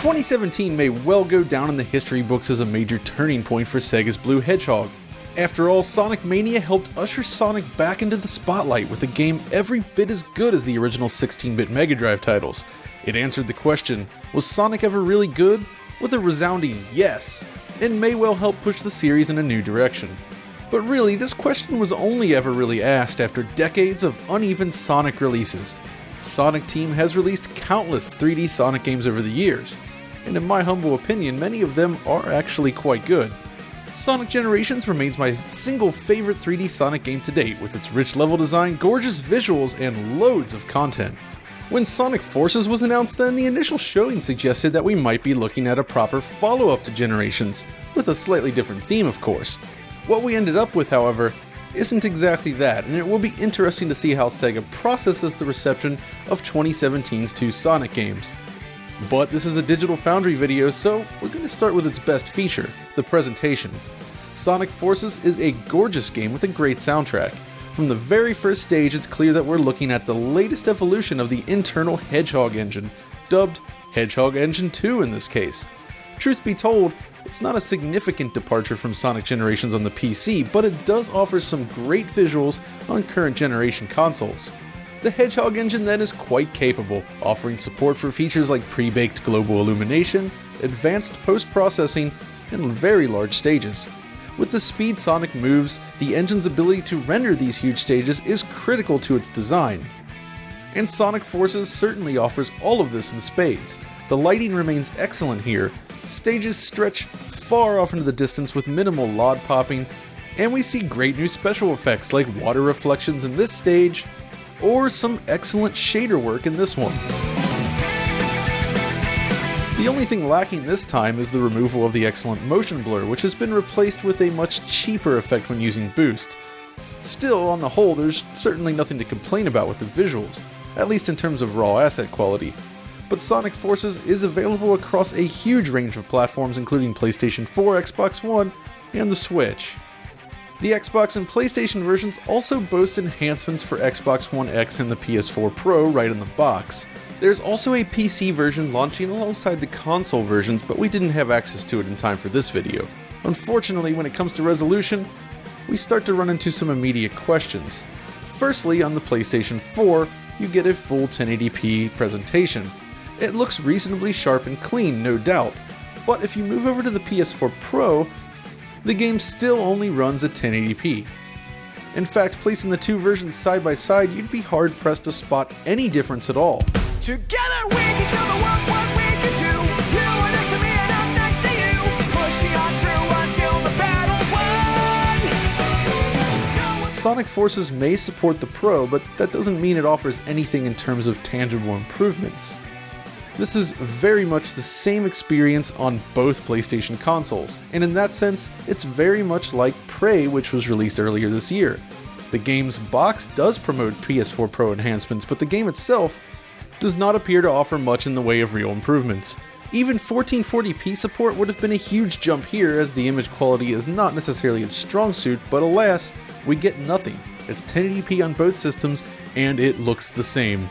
2017 may well go down in the history books as a major turning point for Sega's Blue Hedgehog. After all, Sonic Mania helped usher Sonic back into the spotlight with a game every bit as good as the original 16-bit Mega Drive titles. It answered the question, was Sonic ever really good? With a resounding yes, and may well help push the series in a new direction. But really, this question was only ever really asked after decades of uneven Sonic releases. Sonic Team has released countless 3D Sonic games over the years, and in my humble opinion, many of them are actually quite good. Sonic Generations remains my single favorite 3D Sonic game to date, with its rich level design, gorgeous visuals, and loads of content. When Sonic Forces was announced then, the initial showing suggested that we might be looking at a proper follow-up to Generations, with a slightly different theme of course. What we ended up with, however, isn't exactly that, and it will be interesting to see how Sega processes the reception of 2017's two Sonic games. But this is a Digital Foundry video, so we're going to start with its best feature, the presentation. Sonic Forces is a gorgeous game with a great soundtrack. From the very first stage, it's clear that we're looking at the latest evolution of the internal Hedgehog Engine, dubbed Hedgehog Engine 2 in this case. Truth be told, it's not a significant departure from Sonic Generations on the PC, but it does offer some great visuals on current generation consoles. The Hedgehog Engine then is quite capable, offering support for features like pre-baked global illumination, advanced post-processing, and very large stages. With the speed Sonic moves, the engine's ability to render these huge stages is critical to its design. And Sonic Forces certainly offers all of this in spades. The lighting remains excellent here, stages stretch far off into the distance with minimal LOD popping, and we see great new special effects like water reflections in this stage, or some excellent shader work in this one. The only thing lacking this time is the removal of the excellent motion blur, which has been replaced with a much cheaper effect when using boost. Still, on the whole, there's certainly nothing to complain about with the visuals, at least in terms of raw asset quality. But Sonic Forces is available across a huge range of platforms including PlayStation 4, Xbox One, and the Switch. The Xbox and PlayStation versions also boast enhancements for Xbox One X and the PS4 Pro right in the box. There's also a PC version launching alongside the console versions, but we didn't have access to it in time for this video. Unfortunately, when it comes to resolution, we start to run into some immediate questions. Firstly, on the PlayStation 4, you get a full 1080p presentation. It looks reasonably sharp and clean, no doubt, but if you move over to the PS4 Pro, the game still only runs at 1080p. In fact, placing the two versions side by side, you'd be hard pressed to spot any difference at all. Together we can show the world what we can do. You are next to me and I'm next to you. Push me on through until the battle's won. Sonic Forces may support the Pro, but that doesn't mean it offers anything in terms of tangible improvements. This is very much the same experience on both PlayStation consoles, and in that sense, it's very much like Prey, which was released earlier this year. The game's box does promote PS4 Pro enhancements, but the game itself does not appear to offer much in the way of real improvements. Even 1440p support would have been a huge jump here, as the image quality is not necessarily its strong suit, but alas, we get nothing. It's 1080p on both systems, and it looks the same.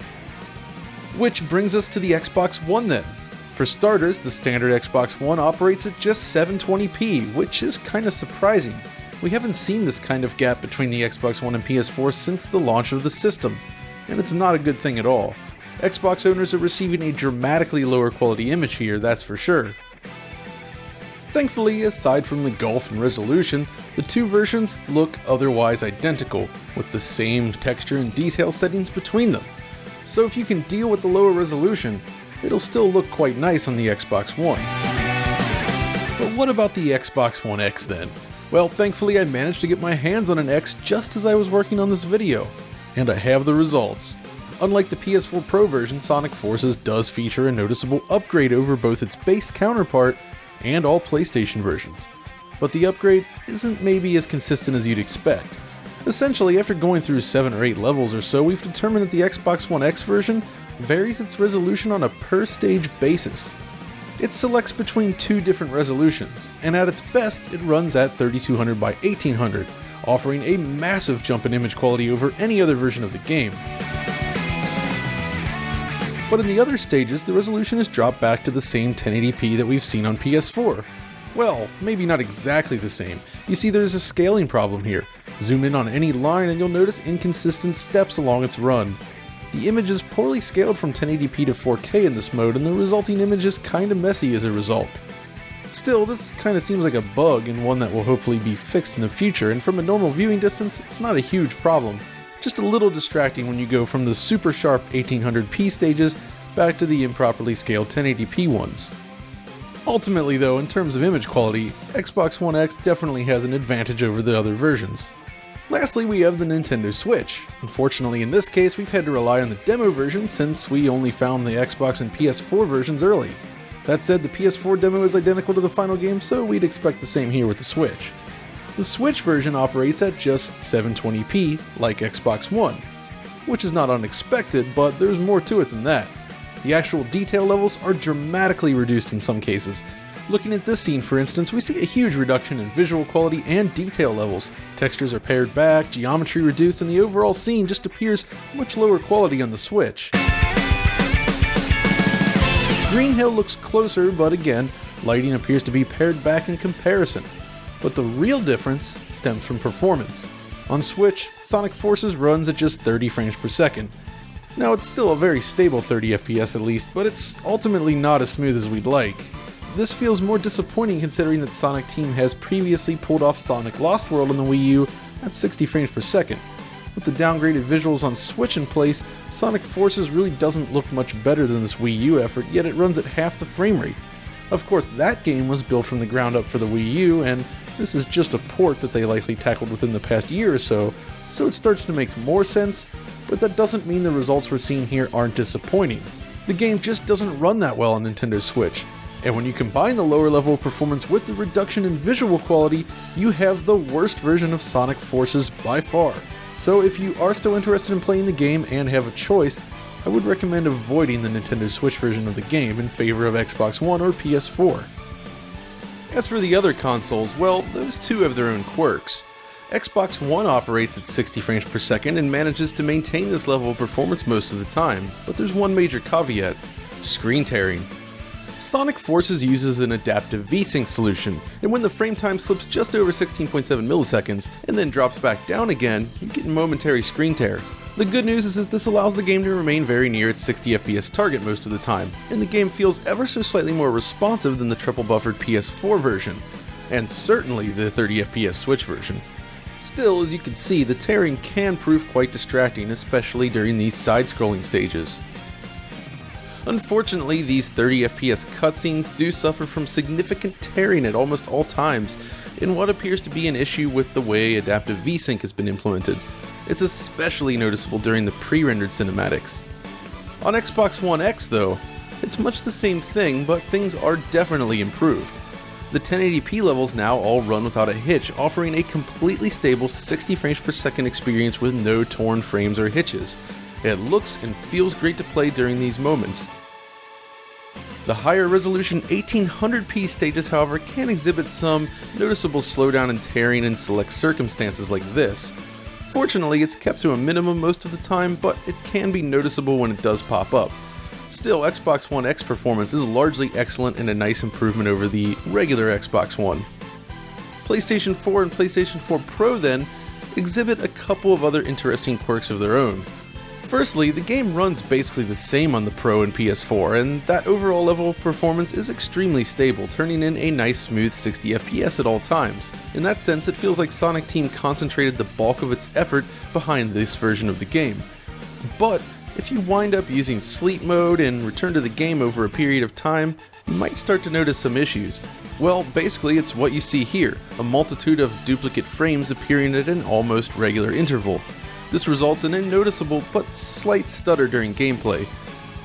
Which brings us to the Xbox One then. For starters, the standard Xbox One operates at just 720p, which is kinda surprising. We haven't seen this kind of gap between the Xbox One and PS4 since the launch of the system, and it's not a good thing at all. Xbox owners are receiving a dramatically lower quality image here, that's for sure. Thankfully, aside from the gulf in resolution, the two versions look otherwise identical, with the same texture and detail settings between them. So if you can deal with the lower resolution, it'll still look quite nice on the Xbox One. But what about the Xbox One X then? Well, thankfully I managed to get my hands on an X just as I was working on this video, and I have the results. Unlike the PS4 Pro version, Sonic Forces does feature a noticeable upgrade over both its base counterpart and all PlayStation versions. But the upgrade isn't maybe as consistent as you'd expect. Essentially, after going through 7 or 8 levels or so, we've determined that the Xbox One X version varies its resolution on a per-stage basis. It selects between two different resolutions, and at its best, it runs at 3200 by 1800, offering a massive jump in image quality over any other version of the game. But in the other stages, the resolution is dropped back to the same 1080p that we've seen on PS4. Well, maybe not exactly the same. You see, there's a scaling problem here. Zoom in on any line and you'll notice inconsistent steps along its run. The image is poorly scaled from 1080p to 4K in this mode, and the resulting image is kinda messy as a result. Still, this kinda seems like a bug and one that will hopefully be fixed in the future, and from a normal viewing distance, it's not a huge problem. Just a little distracting when you go from the super sharp 1800p stages back to the improperly scaled 1080p ones. Ultimately though, in terms of image quality, Xbox One X definitely has an advantage over the other versions. Lastly, we have the Nintendo Switch. Unfortunately, in this case, we've had to rely on the demo version since we only found the Xbox and PS4 versions early. That said, the PS4 demo is identical to the final game, so we'd expect the same here with the Switch. The Switch version operates at just 720p, like Xbox One, which is not unexpected, but there's more to it than that. The actual detail levels are dramatically reduced in some cases. Looking at this scene, for instance, we see a huge reduction in visual quality and detail levels. Textures are pared back, geometry reduced, and the overall scene just appears much lower quality on the Switch. Green Hill looks closer, but again, lighting appears to be pared back in comparison. But the real difference stems from performance. On Switch, Sonic Forces runs at just 30 frames per second. Now, it's still a very stable 30 FPS at least, but it's ultimately not as smooth as we'd like. This feels more disappointing considering that Sonic Team has previously pulled off Sonic Lost World on the Wii U at 60 frames per second. With the downgraded visuals on Switch in place, Sonic Forces really doesn't look much better than this Wii U effort, yet it runs at half the frame rate. Of course, that game was built from the ground up for the Wii U, and this is just a port that they likely tackled within the past year or so it starts to make more sense, but that doesn't mean the results we're seeing here aren't disappointing. The game just doesn't run that well on Nintendo Switch. And when you combine the lower level of performance with the reduction in visual quality, you have the worst version of Sonic Forces by far. So if you are still interested in playing the game and have a choice, I would recommend avoiding the Nintendo Switch version of the game in favor of Xbox One or PS4. As for the other consoles, well, those too have their own quirks. Xbox One operates at 60 frames per second and manages to maintain this level of performance most of the time, but there's one major caveat: screen tearing. Sonic Forces uses an adaptive VSync solution, and when the frame time slips just over 16.7 milliseconds and then drops back down again, you get momentary screen tear. The good news is that this allows the game to remain very near its 60 FPS target most of the time, and the game feels ever so slightly more responsive than the triple buffered PS4 version, and certainly the 30 FPS Switch version. Still, as you can see, the tearing can prove quite distracting, especially during these side-scrolling stages. Unfortunately, these 30 FPS cutscenes do suffer from significant tearing at almost all times, in what appears to be an issue with the way adaptive VSync has been implemented. It's especially noticeable during the pre-rendered cinematics. On Xbox One X though, it's much the same thing, but things are definitely improved. The 1080p levels now all run without a hitch, offering a completely stable 60 frames per second experience with no torn frames or hitches. It looks and feels great to play during these moments. The higher resolution 1800p stages, however, can exhibit some noticeable slowdown and tearing in select circumstances like this. Fortunately, it's kept to a minimum most of the time, but it can be noticeable when it does pop up. Still, Xbox One X performance is largely excellent and a nice improvement over the regular Xbox One. PlayStation 4 and PlayStation 4 Pro then exhibit a couple of other interesting quirks of their own. Firstly, the game runs basically the same on the Pro and PS4, and that overall level of performance is extremely stable, turning in a nice smooth 60 FPS at all times. In that sense, it feels like Sonic Team concentrated the bulk of its effort behind this version of the game. But if you wind up using sleep mode and return to the game over a period of time, you might start to notice some issues. Well, basically it's what you see here, a multitude of duplicate frames appearing at an almost regular interval. This results in a noticeable but slight stutter during gameplay.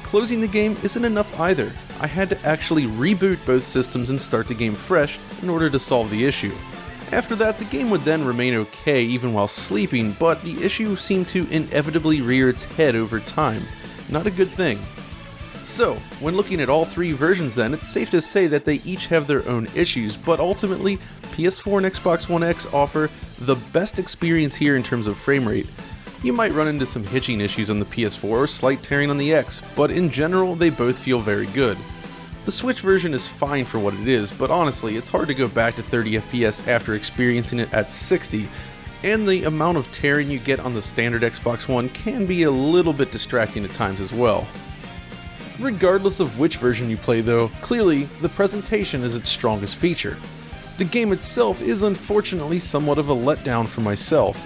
Closing the game isn't enough either. I had to actually reboot both systems and start the game fresh in order to solve the issue. After that, the game would then remain okay even while sleeping, but the issue seemed to inevitably rear its head over time. Not a good thing. So, when looking at all three versions then, it's safe to say that they each have their own issues, but ultimately, PS4 and Xbox One X offer the best experience here in terms of frame rate. You might run into some hitching issues on the PS4 or slight tearing on the X, but in general they both feel very good. The Switch version is fine for what it is, but honestly it's hard to go back to 30 FPS after experiencing it at 60, and the amount of tearing you get on the standard Xbox One can be a little bit distracting at times as well. Regardless of which version you play though, clearly the presentation is its strongest feature. The game itself is unfortunately somewhat of a letdown for myself.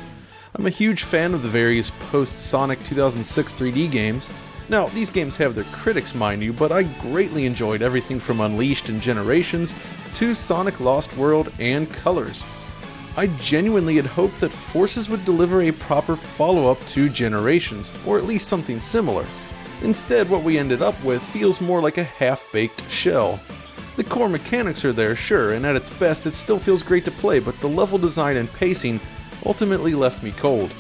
I'm a huge fan of the various post-Sonic 2006 3D games. Now, these games have their critics, mind you, but I greatly enjoyed everything from Unleashed and Generations to Sonic Lost World and Colors. I genuinely had hoped that Forces would deliver a proper follow-up to Generations, or at least something similar. Instead, what we ended up with feels more like a half-baked shell. The core mechanics are there, sure, and at its best it still feels great to play, but the level design and pacing ultimately left me cold.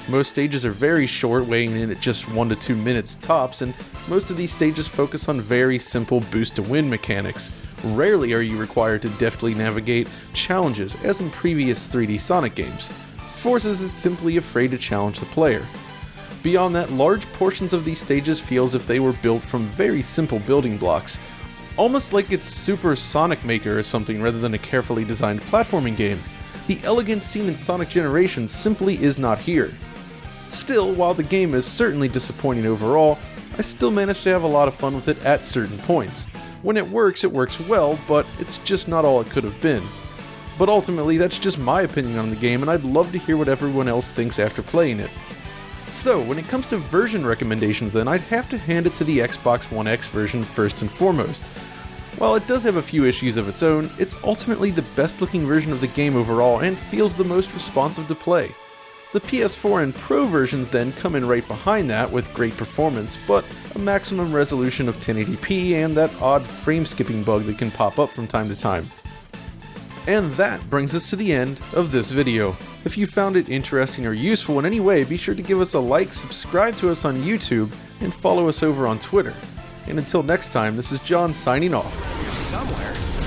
Most stages are very short, weighing in at just 1 to 2 minutes tops, and most of these stages focus on very simple boost to win mechanics. Rarely are you required to deftly navigate challenges, as in previous 3D Sonic games. Forces is simply afraid to challenge the player. Beyond that, large portions of these stages feel as if they were built from very simple building blocks, almost like it's Super Sonic Maker or something rather than a carefully designed platforming game. The elegance seen in Sonic Generations simply is not here. Still, while the game is certainly disappointing overall, I still managed to have a lot of fun with it at certain points. When it works well, but it's just not all it could have been. But ultimately, that's just my opinion on the game, and I'd love to hear what everyone else thinks after playing it. So, when it comes to version recommendations then, I'd have to hand it to the Xbox One X version first and foremost. While it does have a few issues of its own, it's ultimately the best looking version of the game overall and feels the most responsive to play. The PS4 and Pro versions then come in right behind that with great performance, but a maximum resolution of 1080p and that odd frame skipping bug that can pop up from time to time. And that brings us to the end of this video. If you found it interesting or useful in any way, be sure to give us a like, subscribe to us on YouTube, and follow us over on Twitter. And until next time, this is John signing off. Somewhere.